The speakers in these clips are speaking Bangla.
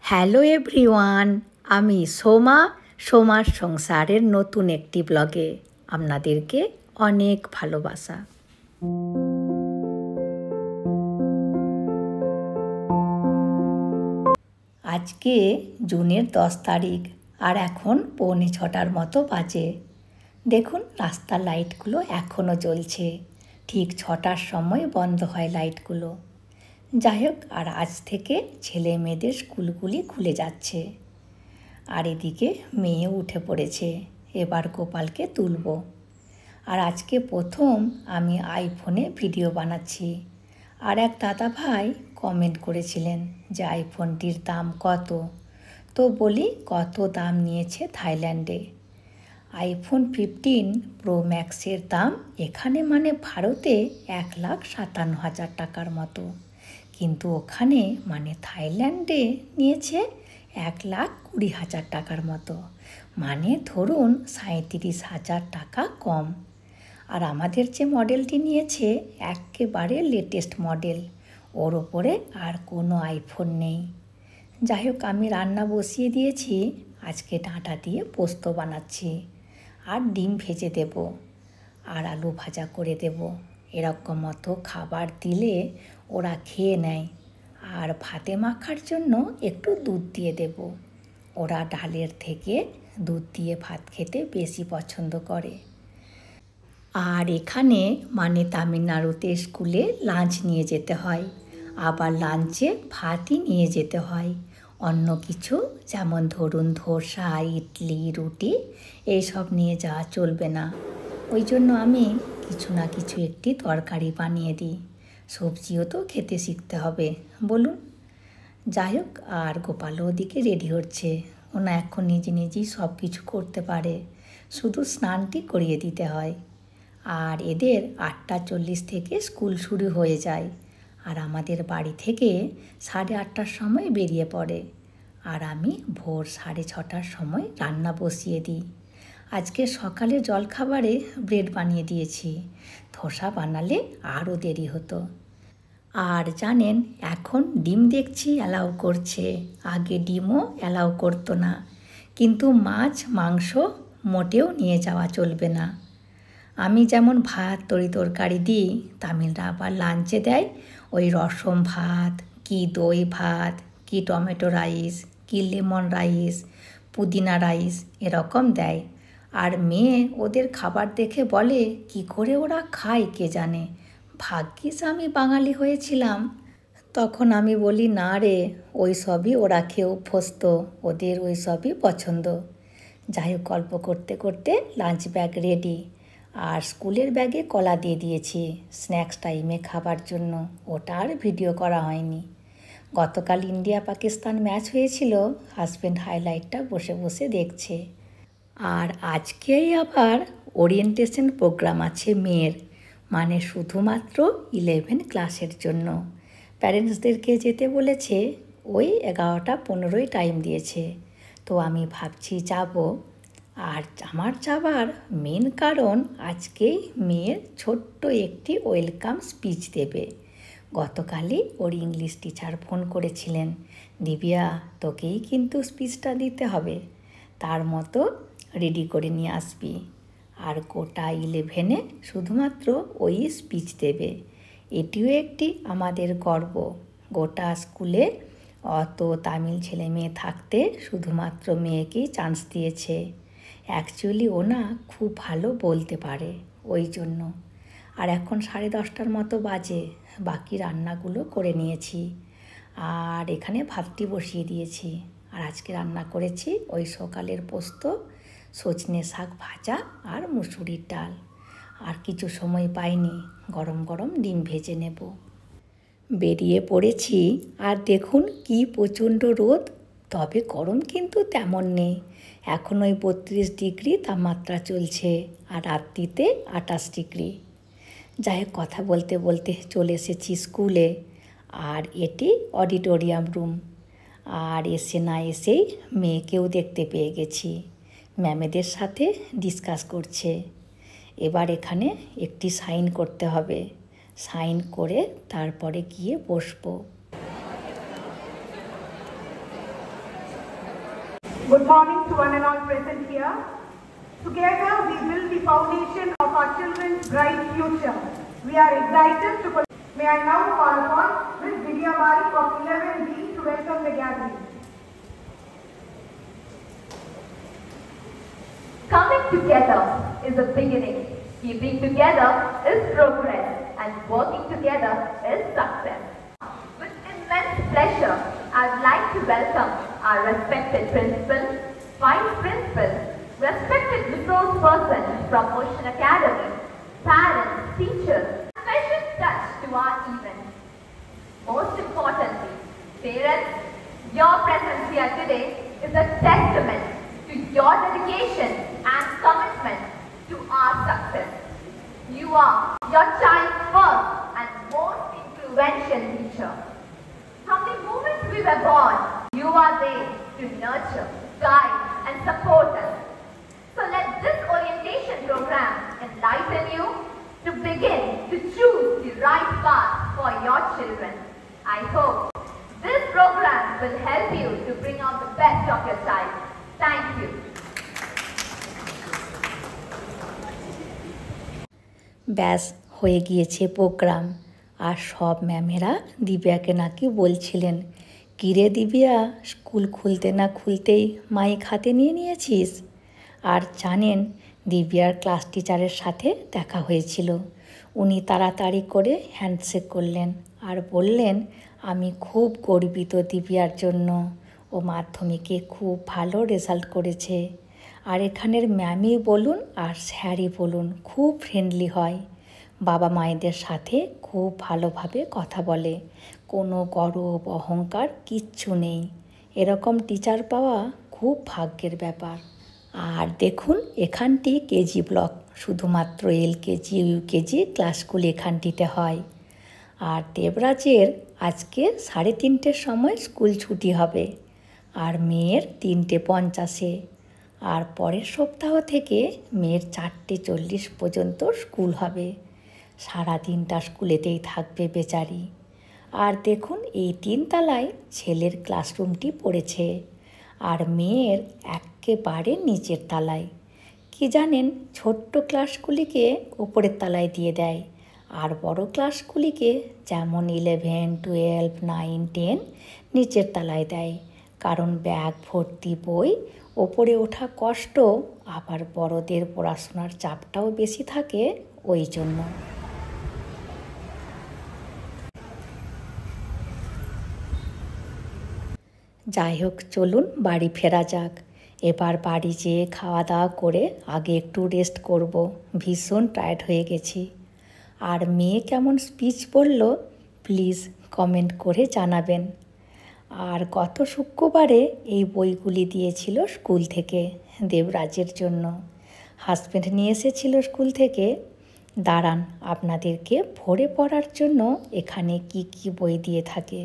হ্যালো এভরিওয়ান, আমি সোমার সংসারের নতুন একটি ব্লগে আপনাদেরকে অনেক ভালোবাসা। আজকে জুনের 10 তারিখ আর এখন 6:45 মতো বাজে। দেখুন রাস্তার লাইটগুলো এখনও জ্বলছে, ঠিক 6টার সময় বন্ধ হয় লাইটগুলো। যাই হোক, আর আজ থেকে ছেলে মেয়েদের স্কুলগুলি খুলে যাচ্ছে। আর এদিকে মেয়ে উঠে পড়েছে, এবার গোপালকে তুলব। আর আজকে প্রথম আমি আইফোনে ভিডিও বানাচ্ছি। আর এক দাদা ভাই কমেন্ট করেছিলেন যে আইফোনটির দাম কত, তো বলি কত দাম নিয়েছে থাইল্যান্ডে। আইফোন 15 প্রো ম্যাক্সের দাম এখানে মানে ভারতে 1,57,000 টাকার মতো, কিন্তু ওখানে মানে থাইল্যান্ডে নিয়েছে 1,20,000 টাকার মতো, মানে ধরুন 37,000 টাকা কম। আর আমাদের যে মডেলটি নিয়েছে একেবারে লেটেস্ট মডেল, ওর ওপরে আর কোনো আইফোন নেই। যাই হোক, আমি রান্না বসিয়ে দিয়েছি। আজকে ডাঁটা দিয়ে পোস্ত বানাচ্ছি, আর ডিম ভেজে দেব, আর আলু ভাজা করে দেব। এরকম মতো খাবার দিলে ওরা খেয়ে নেয়। আর ভাতে মাখার জন্য একটু দুধ দিয়ে দেব। ওরা ডালের থেকে দুধ দিয়ে ভাত খেতে বেশি পছন্দ করে। আর এখানে মানে তামিলনাড়ুতে স্কুলে লাঞ্চ নিয়ে যেতে হয়, আবার লাঞ্চে ভাতই নিয়ে যেতে হয়। অন্য কিছু যেমন ধরুন ধোসা, ইডলি, রুটি এইসব নিয়ে যাওয়া চলবে না। ওই জন্য আমি কিছু না কিছু একটি তরকারি বানিয়ে দিই। সবজিও তো খেতে শিখতে হবে, বলুন। যাই হোক, আর গোপালও ওদিকে রেডি হচ্ছে। ওনা এখন নিজে নিজেই সব কিছু করতে পারে, শুধু স্নানটি করিয়ে দিতে হয়। আর এদের 8:40 থেকে স্কুল শুরু হয়ে যায়, আর আমাদের বাড়ি থেকে 8:30টার সময় বেরিয়ে পড়ে। আর আমি ভোর 6:30টার সময় রান্না বসিয়ে দিই। আজকে সকালে জলখাবারে ব্রেড বানিয়ে দিয়েছি, ধোসা বানালে আরও দেরি হতো। আর জানেন, এখন ডিম দেখছি অ্যালাউ করছে, আগে ডিমও অ্যালাউ করতো না। কিন্তু মাছ মাংস মোটেও নিয়ে যাওয়া চলবে না। আমি যেমন ভাত তরকারি দিই, তামিলরা আবার লাঞ্চে দেয় ওই রসম ভাত, কি দই ভাত, কি টমেটো রাইস, কি লেমন রাইস, পুদিনা রাইস এরকম দেয়। আর মেয়ে ওদের খাবার দেখে বলে কি করে ওরা খায় কে জানে। ভাগ্যিস আমি বাঙালি হয়েছিলাম। তখন আমি বলি না রে, ওই সবই ওরা খেয়ে অভ্যস্ত, ওদের ওই সবই পছন্দ। যাই হোক, গল্প করতে করতে লাঞ্চ ব্যাগ রেডি। আর স্কুলের ব্যাগে কলা দিয়ে দিয়েছি স্ন্যাক্স টাইমে খাবার জন্য, ওটা আর ভিডিও করা হয়নি। গতকাল ইন্ডিয়া পাকিস্তান ম্যাচ হয়েছিল, হাজব্যান্ড হাইলাইটটা বসে বসে দেখছে। আর আজকেই আবার ওরিয়েন্টেশন প্রোগ্রাম আছে মেয়ের, মানে শুধুমাত্র 11 ক্লাসের জন্য। প্যারেন্টসদেরকে যেতে বলেছে, ওই 11:15 টাইম দিয়েছে। তো আমি ভাবছি যাব। আর আমার যাবার মেন কারণ আজকেই মেয়ের ছোট্ট একটি ওয়েলকাম স্পিচ দেবে। গতকালই ওর ইংলিশ টিচার ফোন করেছিলেন, দিব্যা তোকেই কিন্তু স্পিচটা দিতে হবে, তার মতো রেডি করে নিয়ে আসবি। আর গোটা 11-এ শুধুমাত্র ওই স্পিচ দেবে। এটিও একটি আমাদের গর্ব। গোটা স্কুলে অত তামিল ছেলে মেয়ে থাকতে শুধুমাত্র মেয়েকেই চান্স দিয়েছে। অ্যাকচুয়ালি ও না খুব ভালো বলতে পারে, ওই জন্য। আর এখন 10:30টার মতো বাজে, বাকি রান্নাগুলো করে নিয়েছি। আর এখানে ভাতটি বসিয়ে দিয়েছি। আর আজকে রান্না করেছি ওই সকালের পোস্ত, সজনে শাক ভাজা আর মুসুরির ডাল। আর কিছু সময় পাইনি, গরম গরম ডিম ভেজে নেব। বেরিয়ে পড়েছি। আর দেখুন কি প্রচণ্ড রোদ, তবে গরম কিন্তু তেমন নেই। এখন ওই 32 ডিগ্রি তাপমাত্রা চলছে, আর রাত্রিতে 28 ডিগ্রি। যাই হোক, কথা বলতে বলতে চলে এসেছি স্কুলে। আর এটি অডিটোরিয়াম রুম। আর এসে না এসেই মেয়েকেও দেখতে পেয়ে গেছি, ম্যামেদের সাথে ডিসকাস করছে। এবার এখানে একটি সাইন করতে হবে, সাইন করে তারপরে গিয়ে বসবো। Good morning to one and all present here. Together we build the foundation of our children's bright future. We are excited to... May I now call upon Ms. Divya Mari of 11B to welcome the gathering. Coming together is a beginning. Keeping together is progress. And working together is success. With immense pleasure, I would like to welcome our respected principal, vice principal, respected resource person from Ocean Academy, parents, teachers, special touch to our event. Most importantly, parents, your presence here today is a testament to your dedication and commitment to our success. You are your child's first and most influential teacher. From the moment we were born, you are there to nurture, guide and support us. So let this orientation program enlighten you to begin to choose the right path for your children. I hope this program will help you to bring out the best of your child. Thank you. ব্যাস হয়ে গিয়েছে প্রোগ্রাম। আর সব ম্যামেরা দিব্যাকে নাকি বলছিলেন, কিরে দিব্যা, স্কুল খুলতে না খুলতেই মাইক হাতে নিয়ে নিয়েছিস? আর জানেন, দিব্যার ক্লাস টিচারের সাথে দেখা হয়েছিল। উনি তাড়াতাড়ি করে হ্যান্ডশেক করলেন আর বললেন, আমি খুব গর্বিত দিব্যার জন্য। ও মাধ্যমিকে খুব ভালো রেজাল্ট করেছে। আর এখানের ম্যামই বলুন আর স্যারই বলুন, খুব ফ্রেন্ডলি হয়। বাবা মায়েদের সাথে খুব ভালোভাবে কথা বলে। কোনো গর্ব অহংকার কিচ্ছু নেই। এরকম টিচার পাওয়া খুব ভাগ্যের ব্যাপার। আর দেখুন, এখানটি কেজি ব্লক, শুধুমাত্র এলকেজি ইউকেজি ক্লাসগুলি এখানটিতে হয়। আর দেবরাজের আজকে 3:30 সময় স্কুল ছুটি হবে, আর মেয়ের 3:50। আর পরের সপ্তাহ থেকে মেয়ের 4:40 পর্যন্ত স্কুল হবে। সারাদিনটা স্কুলেতেই থাকবে বেচারি। আর দেখুন, এই 3 তলায় ছেলের ক্লাসরুমটি পড়েছে, আর মেয়ের একেবারে নিচের তলায়। কি জানেন, ছোট্ট ক্লাসগুলিকে ওপরের তলায় দিয়ে দেয়, আর বড় ক্লাসগুলিকে যেমন 11, 12, 9, 10 নিচের তলায় দেয়। কারণ ব্যাগ ভর্তি বই, ওপরে ওঠা কষ্ট, আবার বড়দের পড়াশোনার চাপটাও বেশি থাকে, ওই জন্য। যাই হোক, চলুন বাড়ি ফেরা যাক। এবার বাড়ি যেয়ে খাওয়া দাওয়া করে আগে একটু রেস্ট করব। ভীষণ টায়ার্ড হয়ে গেছি। আর মেয়ে কেমন স্পিচ বলল প্লিজ কমেন্ট করে জানাবেন। আর গত শুক্রবারে এই বইগুলি দিয়েছিল স্কুল থেকে দেবরাজের জন্য। হাজব্যান্ড নিয়ে এসেছিল স্কুল থেকে। দাঁড়ান, আপনাদেরকে ভরে পড়ার জন্য এখানে কি কি বই দিয়ে থাকে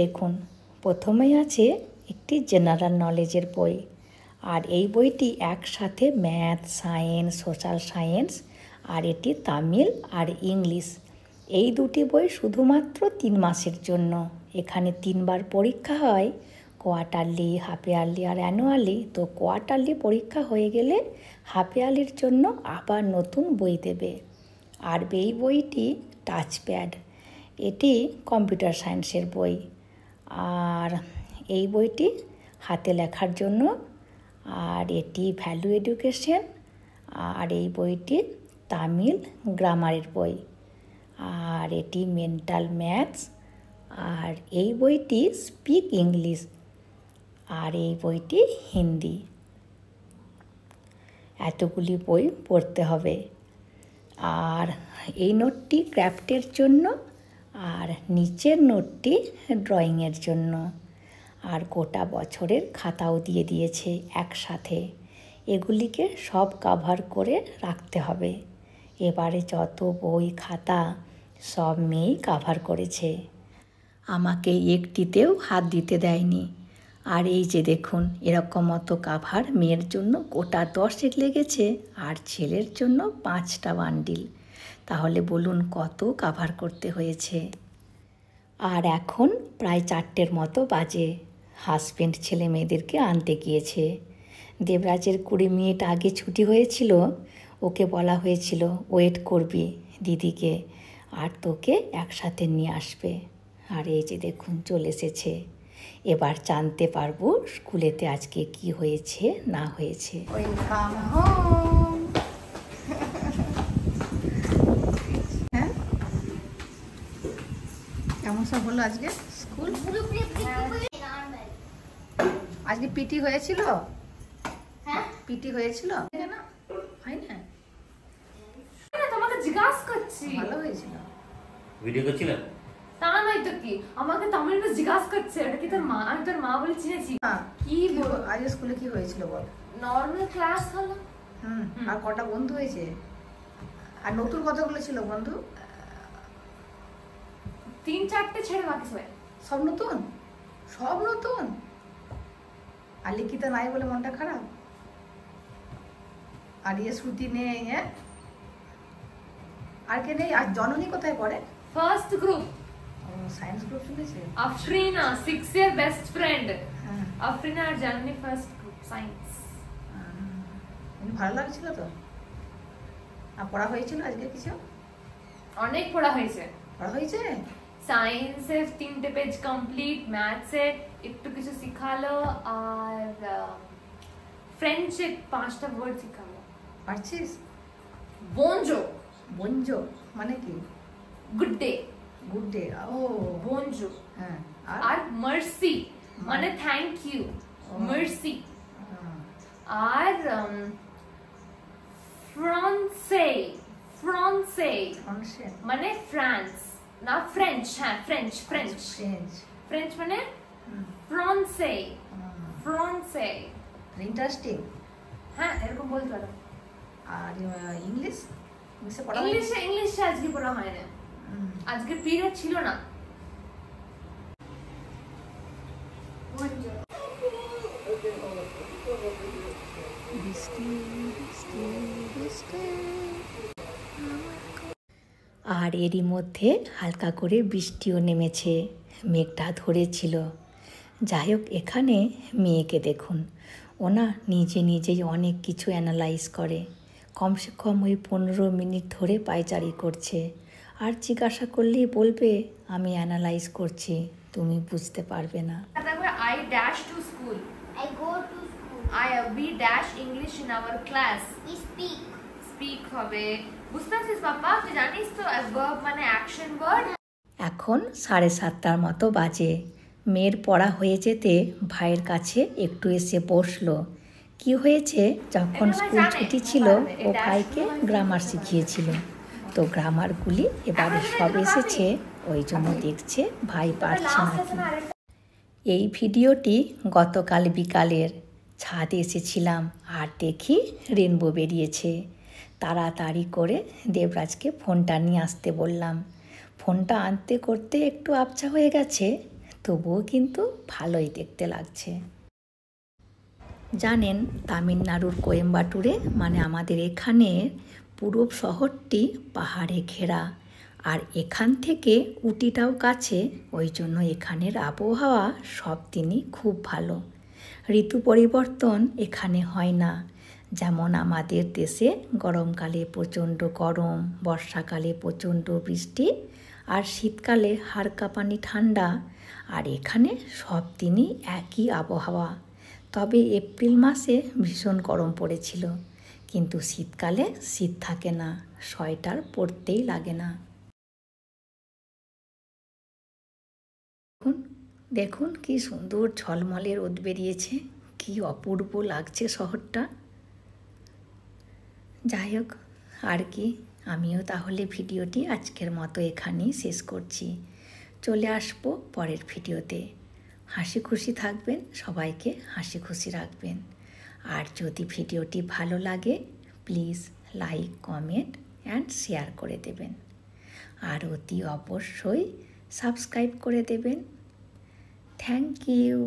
দেখুন। প্রথমেই আছে একটি জেনারেল নলেজের বই। আর এই বইটি একসাথে ম্যাথ, সায়েন্স, সোশ্যাল সায়েন্স, আর এটি তামিল আর ইংলিশ। এই দুটি বই শুধুমাত্র 3 মাসের জন্য। এখানে 3 বার পরীক্ষা হয়, কোয়ার্টারলি, হাফ ইয়ারলি আর অ্যানুয়ালি। তো কোয়ার্টারলি পরীক্ষা হয়ে গেলে হাফ ইয়ারলির জন্য আবার নতুন বই দেবে। আর এই বইটি টাচপ্যাড, এটি কম্পিউটার সায়েন্সের বই। আর এই বইটি হাতে লেখার জন্য। আর এটি ভ্যালু এডুকেশন। আর এই বইটি তামিল গ্রামারের বই। আর এটি মেন্টাল ম্যাথস। আর এই বইটি স্পিক ইংলিশ। আর এই বইটি হিন্দি। এতগুলি বই পড়তে হবে। আর এই নোটটি ক্রাফটের জন্য, আর নিচের নোটটি ড্রয়িংয়ের জন্য। আর গোটা বছরের খাতাও দিয়ে দিয়েছে একসাথে। এগুলিকে সব কভার করে রাখতে হবে। এবারে যত বই খাতা সব মেয়েই কভার করেছে, আমাকে একটিতেও হাত দিতে দেয়নি। আর এই যে দেখুন, এরকম মতো কভার মেয়ের জন্য গোটা 10 লেগেছে, আর ছেলের জন্য 5টা বান্ডিল। তাহলে বলুন কত কভার করতে হয়েছে। আর এখন প্রায় 4টের মতো বাজে। হাজব্যান্ড ছেলে মেয়েদেরকে আনতে গিয়েছে। দেবরাজের 20 মিনিট আগে ছুটি হয়েছিল, ওকে বলা হয়েছিল ওয়েট করবি দিদিকে আর তোকে একসাথে নিয়ে আসবে। আর এই যে দেখুন চলে এসেছে। এবার জানতে পারবো স্কুলেতে আজকে কি হয়েছে না হয়েছে। Welcome home. হ্যাঁ, কেমন সব হলো আজকে স্কুল? আজকে পিটি হয়েছিল? হ্যাঁ, পিটি হয়েছিল না? হয় না? তোমাকে জিজ্ঞাসা করছি। ভালো হয়েছিল। ভিডিও করছিলেন? তা নয় তো কি, আমাকে তামিলটা জিজ্ঞাসা করছে এটা কি তোর মা? আমি তোর মা বলে চিনেছি। কি আজকে স্কুলে কি হয়েছিল বল? নর্মাল ক্লাস হলো। আর কটা বন্ধু হয়েছে? আর নতুন কতগুলো ছিল বন্ধু? 3-4টে ছেড়ে বাকি সব নতুন? সব নতুন? আর লিখিতা নাই বলে মনটা খারাপ? আর শ্রুতি নেই? হ্যাঁ, আর কে নেই? আর জননী কোথায় পড়ে? ফার্স্ট গ্রুপ সায়েন্স গ্রুপ শুনেছে? আফরিনা 6 ইয়ার বেস্ট ফ্রেন্ড। হ্যাঁ, আফরিনা আর জাননি ফার্স্ট গ্রুপ সায়েন্স। ভালো লাগছিল তো? আর পড়া হয়েছিল আজকে কিছু? অনেক পড়া হয়েছে। পড়া হয়েছে? সায়েন্সে 3টে পেজ কমপ্লিট, ম্যাথসে একটু কিছু শিখালো, আর ফ্রেঞ্চে 5টা ওয়ার্ড শিখালো। পারছিস? বঞ্জো বঞ্জো মানে কি? Good day. Good day. ও বঞ্জো। হ্যাঁ, আর মার্সি মানে থ্যাংক ইউ, মার্সি। আর ফ্রান্সে, ফ্রান্সে মানে ফ্রান্স না ফ্রেঞ্চ। হ্যাঁ, ফ্রেঞ্চ ফ্রেঞ্চ ফ্রেঞ্চ ফ্রেঞ্চ মানে ফ্রান্সে, ফ্রান্সে। ইন্টারেস্টিং। হ্যাঁ, এরকম বলতে পারো। আর ইংলিশ? ইংলিশে পড়া? ইংলিশে আজকে পড়া হয় না, আজকে পিরিয়ড ছিল না। আর এরই মধ্যে হালকা করে বৃষ্টিও নেমেছে, মেঘটা ধরেছিল। যাই হোক, এখানে মেয়েকে দেখুন, ওনা নিজে নিজেই অনেক কিছু অ্যানালাইজ করে। কমসে কম ওই 15 মিনিট ধরে পায়চারি করছে। আর জিজ্ঞাসা করলেই বলবে আমি অ্যানালাইজ করছি, তুমি বুঝতে পারবে না। I dash to school. I go to school. We dash English in our class. We speak. Speak হবে। বুঝতে পারছিস বাবা? তুই জানিস তো verb মানে অ্যাকশন ওয়ার্ড। এখন 7:30টার মতো বাজে। মেয়ের পড়া হয়ে যেতে ভাইয়ের কাছে একটু এসে বসলো। কি হয়েছে, যখন স্কুল ছুটি ছিল ও ভাইকে গ্রামার শিখিয়েছিল, তো গ্রামারগুলি এবারে সব এসেছে, ওই জন্য দেখছে ভাই পারছে নাকি। এই ভিডিওটি গতকাল বিকালের। ছাদে এসেছিলাম আর দেখি রেনবো বেরিয়েছে। তাড়াতাড়ি করে দেবরাজকে ফোনটা নিয়ে আসতে বললাম। ফোনটা আনতে করতে একটু আবছা হয়ে গেছে, তবুও কিন্তু ভালোই দেখতে লাগছে। জানেন, তামিলনাড়ুর কোয়েম্বাটুরে মানে আমাদের এখানে পুরো শহরটি পাহাড়ে ঘেরা, আর এখান থেকে উটিটাও কাছে, ওই জন্য এখানের আবহাওয়া সব দিনই খুব ভালো। ঋতু পরিবর্তন এখানে হয় না, যেমন আমাদের দেশে গরমকালে প্রচণ্ড গরম, বর্ষাকালে প্রচণ্ড বৃষ্টি, আর শীতকালে হাড় কাঁপানি ঠান্ডা। আর এখানে সব দিনই একই আবহাওয়া। তবে এপ্রিল মাসে ভীষণ গরম পড়েছিল, কিন্তু শীতকালে শীত থাকে না, সোয়েটার পরতেই লাগে না। দেখুন কি সুন্দর ঝলমলে রোদ বেরিয়েছে, কি অপূর্ব লাগছে শহরটা। যাই হোক, আর কি, আমিও তাহলে ভিডিওটি আজকের মতো এখানেই শেষ করছি। চলে আসবো পরের ভিডিওতে। হাসি খুশি থাকবেন, সবাইকে হাসি খুশি রাখবেন। আর যদি ভিডিওটি ভালো লাগে please like, comment and share করে দেবেন। আর অতি অবশ্যই সাবস্ক্রাইব করে দেবেন। Thank you.